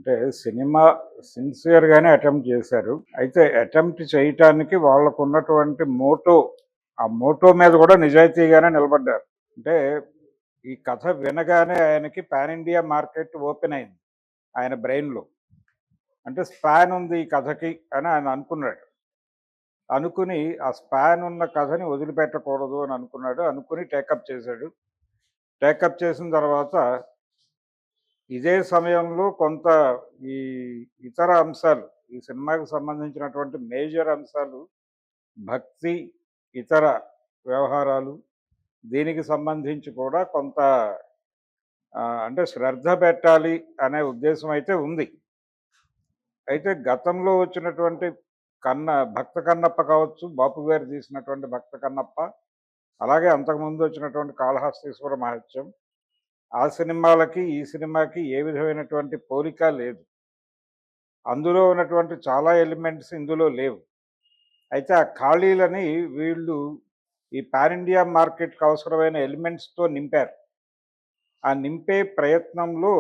అంటే cinema సిన్సియర్‌గానే attempt చేశారు. అయితే అటెంప్ట్ చేయటానికి వాళ్ళకున్నటువంటి మోటో, ఆ మోటో మీద కూడా నిజాయితీగానే నిలబడ్డారు. అంటే ఈ కథ వినగానే ఆయనకి పాన్ ఇండియా మార్కెట్ ఓపెన్ అయింది ఆయన బ్రెయిన్‌లో. అంటే స్పాన్ ఉంది ఈ కథకి అని ఆయన అనుకున్నాడు. అనుకుని ఆ స్పాన్ ఉన్న కథని వదిలిపెట్టకూడదు అని అనుకున్నాడు. అనుకుని టేకప్ చేశాడు. టేకప్ చేసిన తర్వాత ఇదే సమయంలో కొంత ఈ ఇతర అంశాలు, ఈ సినిమాకి సంబంధించినటువంటి మేజర్ అంశాలు, భక్తి, ఇతర వ్యవహారాలు, దీనికి సంబంధించి కూడా కొంత అంటే శ్రద్ధ పెట్టాలి అనే ఉద్దేశం అయితే ఉంది. అయితే గతంలో వచ్చినటువంటి భక్త కన్నప్ప కావచ్చు, బాపు గారు తీసినటువంటి భక్త కన్నప్ప, అలాగే అంతకుముందు వచ్చినటువంటి కాళహస్తీశ్వర మహత్యం, ఆ సినిమాలకి, ఈ సినిమాకి ఏ విధమైనటువంటి పోలిక లేదు. అందులో ఉన్నటువంటి చాలా ఎలిమెంట్స్ ఇందులో లేవు. అయితే ఆ ఖాళీలని వీళ్ళు ఈ పాన్ ఇండియా మార్కెట్‌కి అవసరమైన ఎలిమెంట్స్‌తో నింపారు. ఆ నింపే ప్రయత్నంలో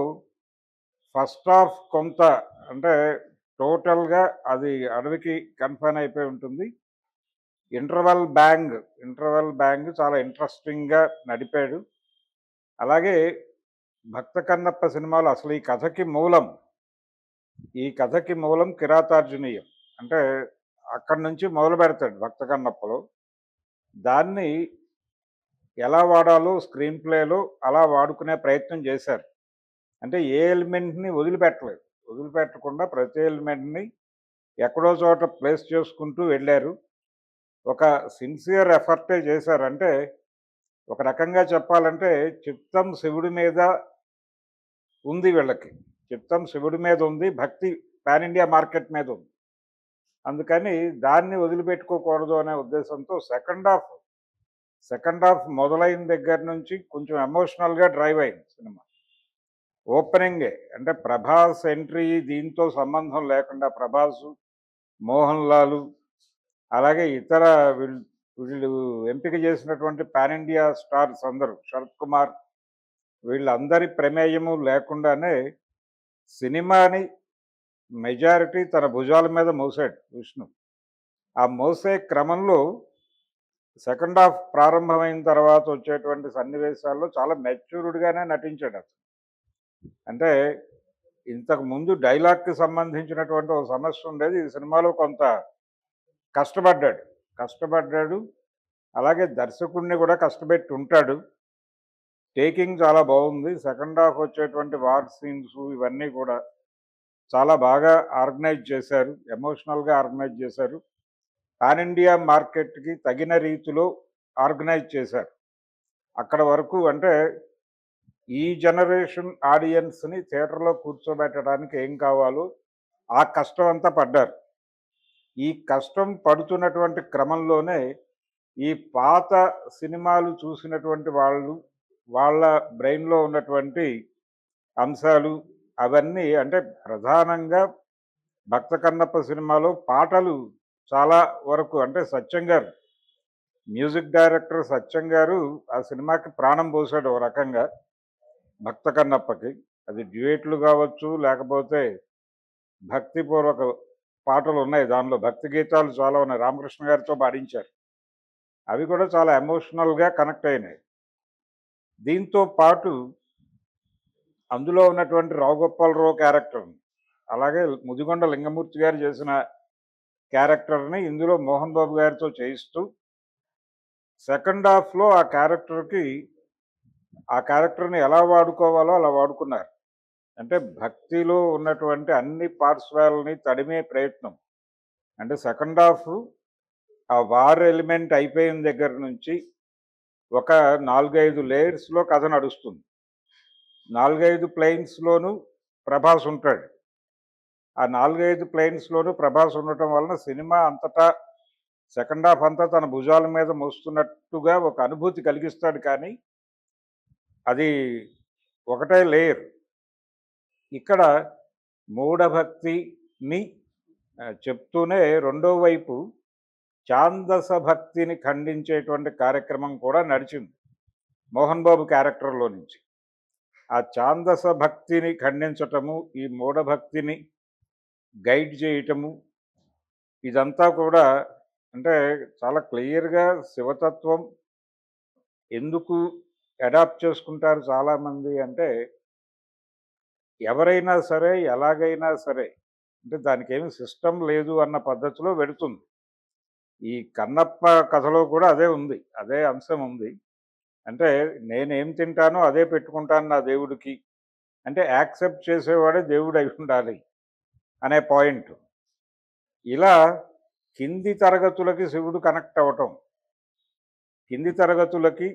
ఫస్ట్ హాఫ్ కొంత అంటే టోటల్‌గా అది అడవికి కన్ఫైన్ అయిపోయి ఉంటుంది. ఇంటర్వల్ బ్యాంగ్ చాలా ఇంట్రెస్టింగ్‌గా నడిపాడు. అలాగే 'భక్త కన్నప్ప' సినిమాలో అసలు ఈ కథకి మూలం కిరాతార్జునీయం. అంటే అక్కడి నుంచి మొదలుపెడతాడు 'భక్త కన్నప్పలో'. దాన్ని ఎలా వాడాలో స్క్రీన్ ప్లేలో అలా వాడుకునే ప్రయత్నం చేశారు. అంటే ఏ ఎలిమెంట్‌ని వదిలిపెట్టలేదు. వదిలిపెట్టకుండా ప్రతి ఎలిమెంట్‌ని ఎక్కడో చోట ప్లేస్ చేసుకుంటూ వెళ్ళారు. ఒక సిన్సియర్ ఎఫర్టే చేశారు. అంటే ఒక రకంగా చెప్పాలంటే చిత్తం శివుడి మీద ఉంది వీళ్ళకి. చిత్తం శివుడి మీద ఉంది. భక్తి పాన్ ఇండియా మార్కెట్ మీద ఉంది. అందుకని దాన్ని వదిలిపెట్టుకోకూడదు అనే ఉద్దేశంతో సెకండ్ హాఫ్ మొదలైన దగ్గర నుంచి కొంచెం ఎమోషనల్‌గా డ్రైవ్ అయింది సినిమా. ఓపెనింగే అంటే ప్రభాస్ ఎంట్రీ దీంతో సంబంధం లేకుండా ప్రభాసు, మోహన్ లాలు, అలాగే ఇతర వీళ్ళు వీళ్ళు ఎంపిక చేసినటువంటి పాన్ ఇండియా స్టార్స్ అందరూ, శరత్ కుమార్, వీళ్ళందరి ప్రమేయము లేకుండానే సినిమాని మెజారిటీ తన భుజాల మీద మోసాడు విష్ణు. ఆ మోసే క్రమంలో సెకండ్ హాఫ్ ప్రారంభమైన తర్వాత వచ్చేటువంటి సన్నివేశాల్లో చాలా మెచ్యూర్డ్‌గానే నటించాడు అతను. అంటే ఇంతకు ముందు డైలాగ్‌కి సంబంధించినటువంటి ఒక సమస్య ఉండేది. ఈ సినిమాలో కొంత కష్టపడ్డాడు. కష్టపడ్డాడు. అలాగే దర్శకుడిని కూడా కష్టపెట్టి ఉంటాడు. టేకింగ్ చాలా బాగుంది. సెకండ్ హాఫ్ వచ్చేటువంటి వార్ సీన్స్ ఇవన్నీ కూడా చాలా బాగా ఆర్గనైజ్ చేశారు. ఎమోషనల్‌గా ఆర్గనైజ్ చేశారు. పాన్ ఇండియా మార్కెట్‌కి తగిన రీతిలో ఆర్గనైజ్ చేశారు. అక్కడ వరకు అంటే ఈ జనరేషన్ ఆడియన్స్‌ని థియేటర్‌లో కూర్చోబెట్టడానికి ఏం కావాలో ఆ కష్టం అంతా పడ్డారు. ఈ కష్టం పడుతున్నటువంటి క్రమంలోనే ఈ పాత సినిమాలు చూసినటువంటి వాళ్ళ బ్రెయిన్‌లో ఉన్నటువంటి అంశాలు అవన్నీ అంటే ప్రధానంగా 'భక్త కన్నప్ప' సినిమాలో పాటలు చాలా వరకు అంటే సత్యం గారు, మ్యూజిక్ డైరెక్టర్ సత్యం గారు ఆ సినిమాకి ప్రాణం పోసాడు ఓ రకంగా 'భక్త కన్నప్పకి'. అది డ్యూయెట్లు కావచ్చు, లేకపోతే భక్తిపూర్వక పాటలున్నాయి దానిలో. భక్తి గీతాలు చాలా ఉన్నాయి. రామకృష్ణ గారితో పాడించారు. అవి కూడా చాలా ఎమోషనల్‌గా కనెక్ట్ అయినాయి. దీంతో పాటు అందులో ఉన్నటువంటి రావు గోపాలరావు క్యారెక్టర్, అలాగే ముదిగొండ లింగమూర్తి గారు చేసిన క్యారెక్టర్‌ని ఇందులో మోహన్ బాబు గారితో చేయిస్తూ సెకండ్ హాఫ్‌లో ఆ క్యారెక్టర్‌ని ఎలా వాడుకోవాలో అలా వాడుకున్నారు. అంటే భక్తిలో ఉన్నటువంటి అన్ని పార్శ్వాలని తడిమే ప్రయత్నం. అంటే సెకండ్ హాఫ్ ఆ వార్ ఎలిమెంట్ అయిపోయిన దగ్గర నుంచి ఒక 4, 5 లేయర్స్‌లో కథ నడుస్తుంది. 4, 5 ప్లేన్స్‌లోనూ ప్రభాస్ ఉంటాడు. ఆ 4, 5 ప్లేన్స్‌లోనూ ప్రభాస్ ఉండటం వలన సినిమా అంతటా సెకండ్ హాఫ్ అంతా తన భుజాల మీద మోస్తున్నట్టుగా ఒక అనుభూతి కలిగిస్తాడు. కానీ అది ఒకటే లేయర్. ఇక్కడ మూఢభక్తిని చెప్తూనే రెండో వైపు ఛాందస భక్తిని ఖండించేటువంటి కార్యక్రమం కూడా నడిచింది మోహన్ బాబు క్యారెక్టర్‌లో నుంచి. ఆ ఛాందస భక్తిని ఖండించటము, ఈ మూఢభక్తిని గైడ్ చేయటము, ఇదంతా కూడా అంటే చాలా క్లియర్‌గా శివతత్వం ఎందుకు అడాప్ట్ చేసుకుంటారు చాలామంది అంటే, ఎవరైనా సరే, ఎలాగైనా సరే, అంటే దానికేమి సిస్టమ్ లేదు అన్న పద్ధతిలో వెడుతుంది. ఈ కన్నప్ప కథలో కూడా అదే ఉంది. అదే అంశం ఉంది. అంటే నేనేం తింటానో అదే పెట్టుకుంటాను నా దేవుడికి. అంటే యాక్సెప్ట్ చేసేవాడే దేవుడై ఉండాలి అనే పాయింట్. ఇలా కింది తరగతులకి శివుడు కనెక్ట్ అవ్వటం. కింది తరగతులకి,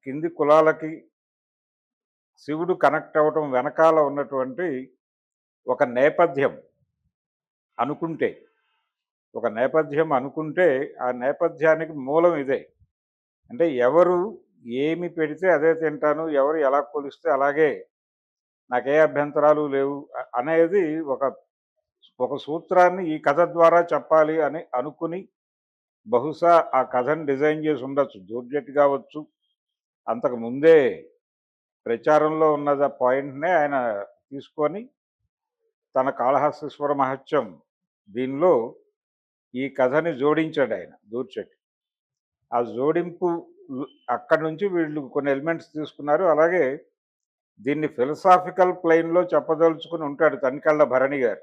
కింది కులాలకి శివుడు కనెక్ట్ అవ్వటం వెనకాల ఉన్నటువంటి ఒక నేపథ్యం అనుకుంటే, ఒక నేపథ్యం అనుకుంటే ఆ నేపథ్యానికి మూలం ఇదే. అంటే ఎవరు ఏమి పెడితే అదే తింటాను, ఎవరు ఎలా కొలిస్తే అలాగే నాకే అభ్యంతరాలు లేవు అనేది ఒక ఒక సూత్రాన్ని ఈ కథ ద్వారా చెప్పాలి అని అనుకుని బహుశా ఆ కథను డిజైన్ చేసి ఉండొచ్చు. జూర్జెట్ కావచ్చు, అంతకు ముందే ప్రచారంలో ఉన్నది ఆ పాయింట్‌నే ఆయన తీసుకొని తన కాళహస్తీశ్వర మహత్యం దీనిలో ఈ కథని జోడించాడాయన దూర్చటి. ఆ జోడింపు అక్కడి నుంచి వీళ్ళు కొన్ని ఎలిమెంట్స్ తీసుకున్నారు. అలాగే దీన్ని ఫిలసాఫికల్ ప్లేన్‌లో చెప్పదలుచుకొని ఉంటాడు తనికెళ్ళ భరణి గారు.